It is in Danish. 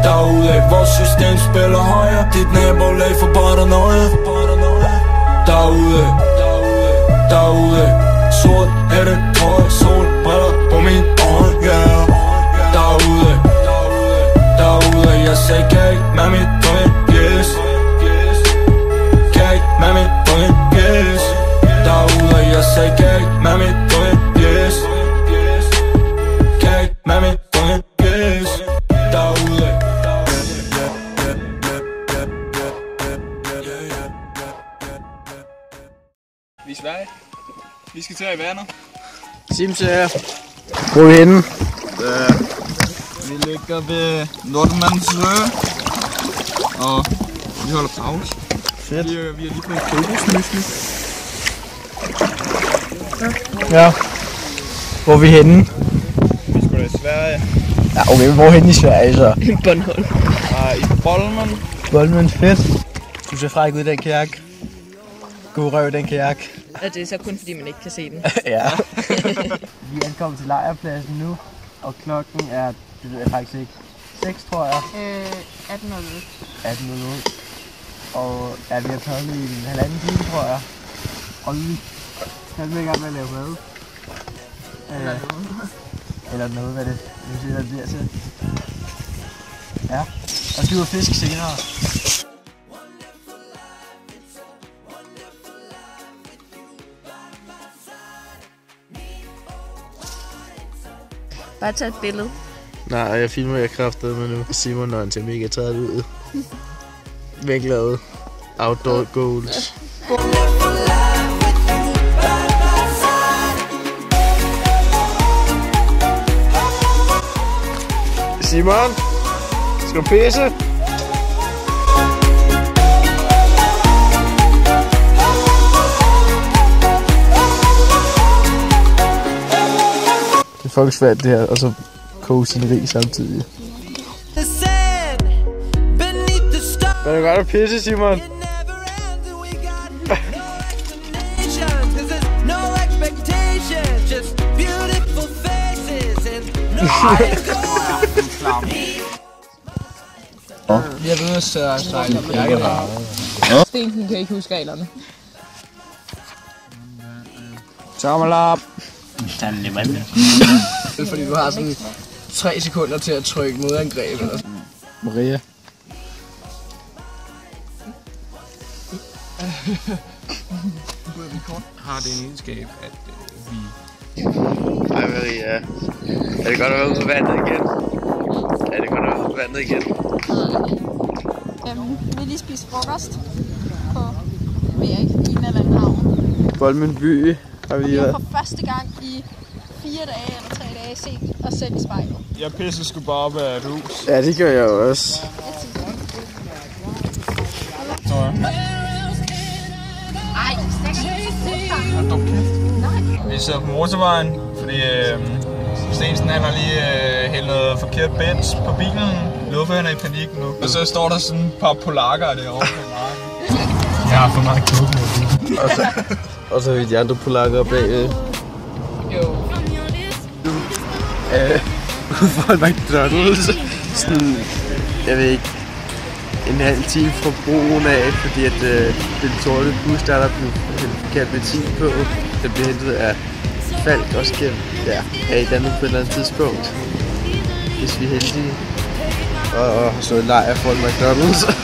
Derude, vores system spiller højere. Dit nabolag for paranoia. Derude, sort hætte, trøje, solbriller på min øjne, yeah. Derude, jeg sagde cake med mit drøn, yes. Cake med mit drøn, yes. Derude, jeg sagde cake med mit drøn, yes. Cake med mit drøn, yes. Derude. Vi er i Sverige. Vi skal til i vandet. Simse her. Hvor er vi henne? Vi ligger ved Nordmandsø. Og vi holder pause. Fedt. Vi har lige fået kokosmysli. Ja. Hvor er vi henne? Vi skal i Sverige. Ja, okay, hvor er henne i Sverige så? I Bornholm. I Bolmen. Bolmen, fedt. Du ser fræk ud i den kajak. God røv i den kajak. Og det er så kun fordi man ikke kan se den. Ja. Vi er ankommet til lejrpladsen nu, og klokken er, det ved jeg faktisk ikke, 6 tror jeg. 18.00. 18.00. Og ja, vi har taget i en halvanden time, tror jeg. Og vi er i gang med at lave mad. Eller noget, hvad det nu der bliver til. Ja, og skyder fisk senere. Bare tag et billede. Nej, jeg filmer jeg kraftedeme nu. Simon, når han ser mega taget ud. Væklavet. Outdoor goals. Simon, skal du pisse? Det er fucking svært det her, og så koge sin rig samtidig. Hvad er det godt at pisse, Simon? Jeg ved at sejle. Stensen kan ikke huske reglerne. Tommelop! Det Det er fordi du har sådan 3 sekunder til at trykke modangreb eller sådan. Maria. Har det en egenskab, at vi... Hej Maria. Er det godt at være ude på vandet igen? Er det godt at være ude på vandet igen? Vi vil lige spise frokost på Erik i Nallandhavn. Bolmen by har vi Vi har for første gang i 4 dage eller 3 dage set os selv i spejlet. Jeg pisser sgu bare op af et hus. Ja, det gør jeg også. Vi sidder på motorvejen, fordi Stensen han har lige hældt noget forkert bens på bilen. Luffe han er i panik nu. Og så står der sådan et par polakker derovre på marken. Jeg har for meget klub med. Og så har vi de andre polakker bag. Jo. For McDonald's. Sådan, jeg ved ikke, en halv time fra broen af, fordi at den sorte bus, der blev hældt forkert benzin på, den blev hentet af Falk og skal her i Danmark på et eller andet tidspunkt, hvis vi er heldige, og har slået lejr for McDonald's.